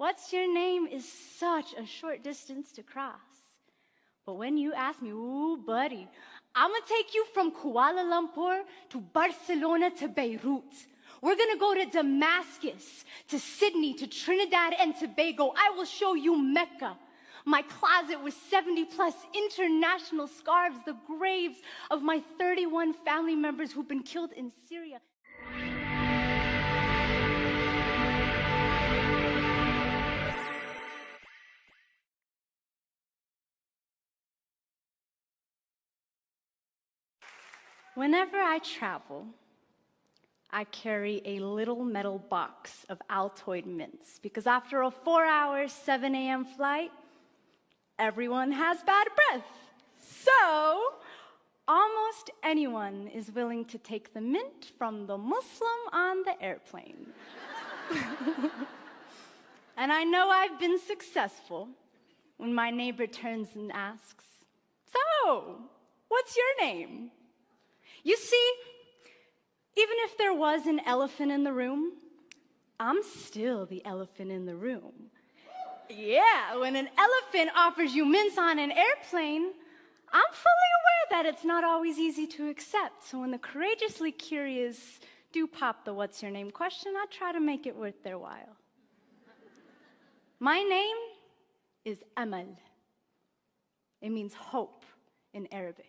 What's your name is such a short distance to cross. But when you ask me, ooh, buddy, I'm gonna take you from Kuala Lumpur to Barcelona to Beirut. We're gonna go to Damascus, to Sydney, to Trinidad and Tobago. I will show you Mecca. My closet with 70+ international scarves, the graves of my 31 family members who've been killed in Syria. Whenever I travel, I carry a little metal box of Altoid mints because after a 4-hour, 7 a.m. flight, everyone has bad breath. So, almost anyone is willing to take the mint from the Muslim on the airplane. And I know I've been successful when my neighbor turns and asks, "So, what's your name?" You see, even if there was an elephant in the room, I'm still the elephant in the room. Yeah, when an elephant offers you mints on an airplane, I'm fully aware that it's not always easy to accept. So when the courageously curious do pop the "what's your name" question, I try to make it worth their while. My name is Amal. It means hope in Arabic.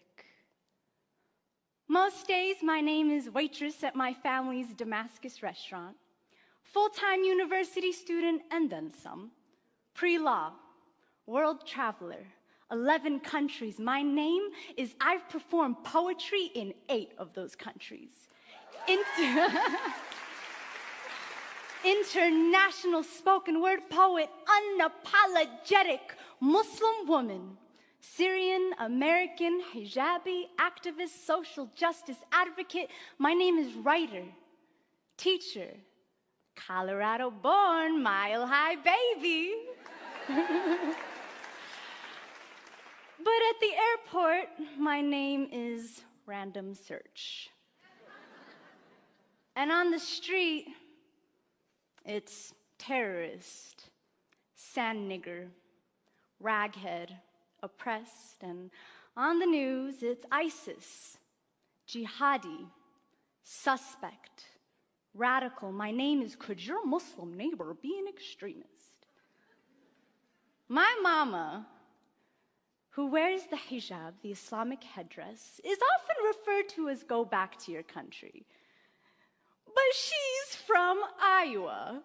Most days, my name is waitress at my family's Damascus restaurant, full-time university student and then some, pre-law, world traveler, 11 countries. My name is I've performed poetry in 8 of those countries. International spoken word poet, unapologetic Muslim woman, Syrian, American, hijabi, activist, social justice advocate. My name is writer, teacher, Colorado born, mile high baby. But at the airport, my name is random search. And on the street, it's terrorist, sand nigger, raghead, oppressed, and on the news, it's ISIS, jihadi, suspect, radical. My name is, could your Muslim neighbor be an extremist? My mama, who wears the hijab, the Islamic headdress, is often referred to as "go back to your country." But she's from Iowa.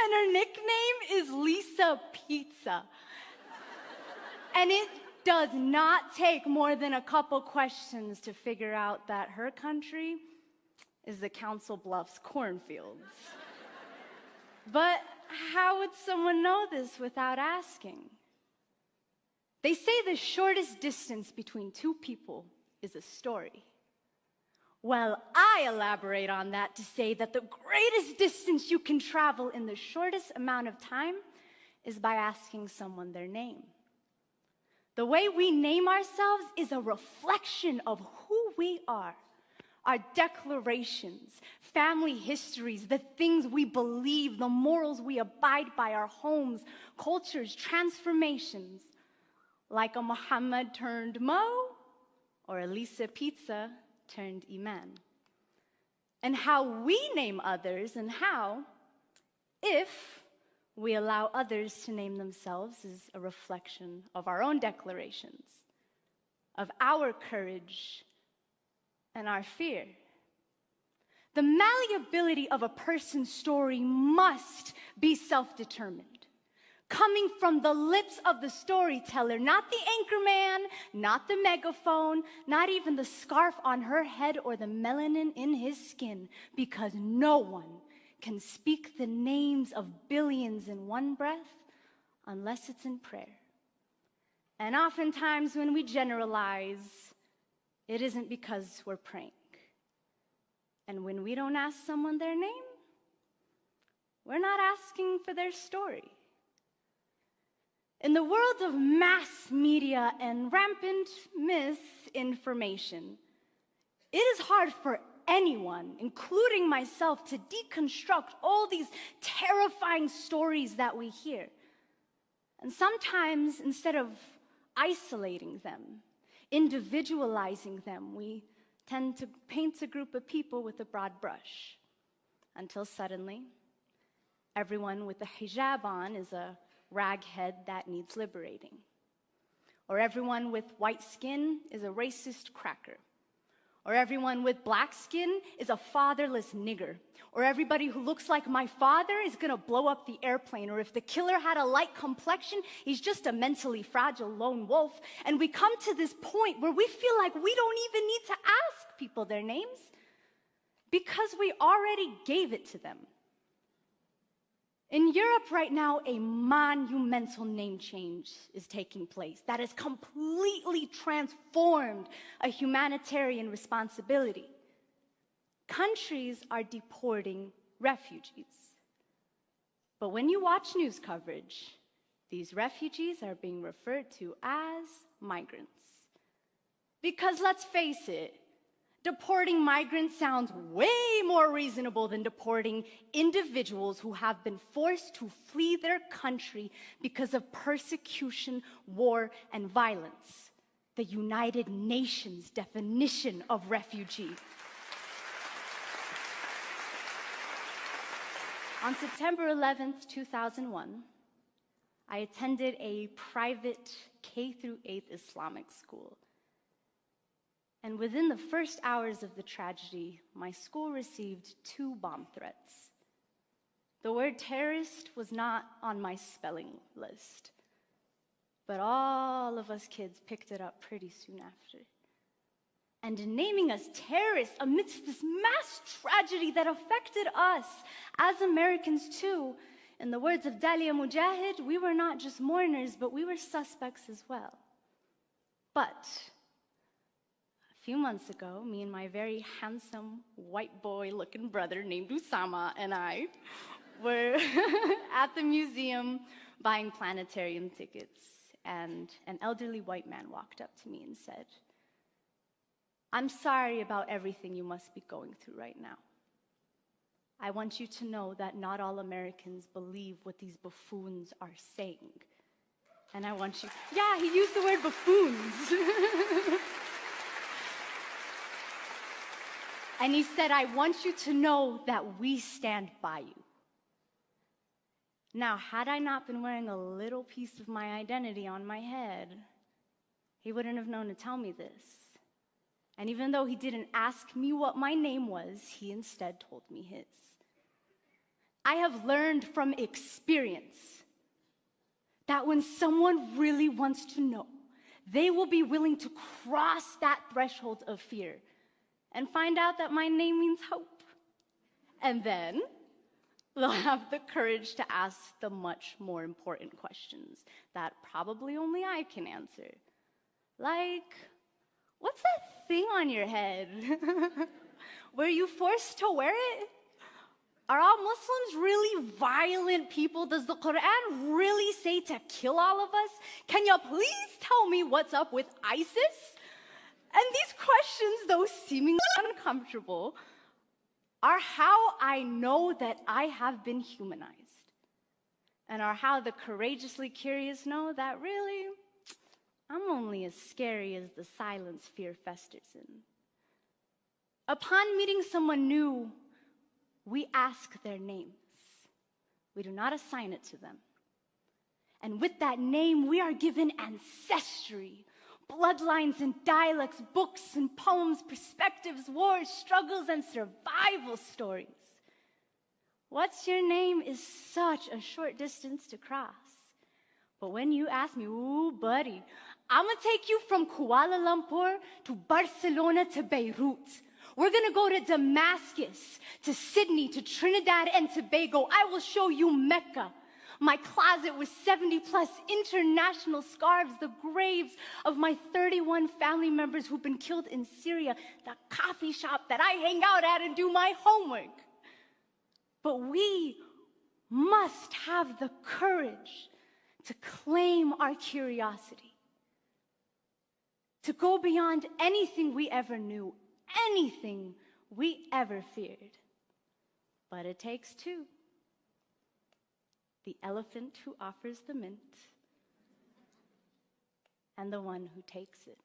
And her nickname is Lisa Pizza. And it does not take more than a couple questions to figure out that her country is the Council Bluffs cornfields. But how would someone know this without asking? They say the shortest distance between two people is a story. Well, I elaborate on that to say that the greatest distance you can travel in the shortest amount of time is by asking someone their name. The way we name ourselves is a reflection of who we are. Our declarations, family histories, the things we believe, the morals we abide by, our homes, cultures, transformations. Like a Muhammad turned Mo, or a Lisa Pizza turned Iman. And how we name others and how, if we allow others to name themselves, is a reflection of our own declarations, of our courage and our fear. The malleability of a person's story must be self-determined, coming from the lips of the storyteller, not the anchorman, not the megaphone, not even the scarf on her head or the melanin in his skin, because no one can speak the names of billions in one breath unless it's in prayer. And oftentimes when we generalize, it isn't because we're praying. And when we don't ask someone their name, we're not asking for their story. In the world of mass media and rampant misinformation, it is hard for anyone, including myself, to deconstruct all these terrifying stories that we hear. And sometimes, instead of isolating them, individualizing them, we tend to paint a group of people with a broad brush, until suddenly, everyone with a hijab on is a raghead that needs liberating. Or everyone with white skin is a racist cracker. Or everyone with black skin is a fatherless nigger. Or everybody who looks like my father is gonna blow up the airplane. Or if the killer had a light complexion, he's just a mentally fragile lone wolf. And we come to this point where we feel like we don't even need to ask people their names because we already gave it to them. In Europe right now, a monumental name change is taking place that has completely transformed a humanitarian responsibility. Countries are deporting refugees. But when you watch news coverage, these refugees are being referred to as migrants. Because let's face it, deporting migrants sounds way more reasonable than deporting individuals who have been forced to flee their country because of persecution, war, and violence. The United Nations definition of refugee. On September 11th, 2001, I attended a private K-8 Islamic school. And within the first hours of the tragedy, my school received 2 bomb threats. The word terrorist was not on my spelling list, but all of us kids picked it up pretty soon after. And in naming us terrorists amidst this mass tragedy that affected us as Americans too, in the words of Dalia Mujahid, we were not just mourners, but we were suspects as well. But a few months ago, me and my very handsome white boy-looking brother named Usama and I were at the museum buying planetarium tickets, and an elderly white man walked up to me and said, "I'm sorry about everything you must be going through right now. I want you to know that not all Americans believe what these buffoons are saying. And I want you..." Yeah, he used the word buffoons. And he said, "I want you to know that we stand by you." Now, had I not been wearing a little piece of my identity on my head, he wouldn't have known to tell me this. And even though he didn't ask me what my name was, he instead told me his. I have learned from experience that when someone really wants to know, they will be willing to cross that threshold of fear and find out that my name means hope. And then they'll have the courage to ask the much more important questions that probably only I can answer. Like, what's that thing on your head? Were you forced to wear it? Are all Muslims really violent people? Does the Quran really say to kill all of us? Can you please tell me what's up with ISIS? And these questions, though seemingly uncomfortable, are how I know that I have been humanized, and are how the courageously curious know that really, I'm only as scary as the silence fear festers in. Upon meeting someone new, we ask their names. We do not assign it to them. And with that name, we are given ancestry, bloodlines and dialects, books and poems, perspectives, wars, struggles, and survival stories. What's your name is such a short distance to cross. But when you ask me, ooh, buddy, I'm gonna take you from Kuala Lumpur to Barcelona to Beirut. We're gonna go to Damascus, to Sydney, to Trinidad and Tobago. I will show you Mecca. My closet with 70+ international scarves, the graves of my 31 family members who've been killed in Syria, the coffee shop that I hang out at and do my homework. But we must have the courage to claim our curiosity, to go beyond anything we ever knew, anything we ever feared. But it takes two. The elephant who offers the mint, and the one who takes it.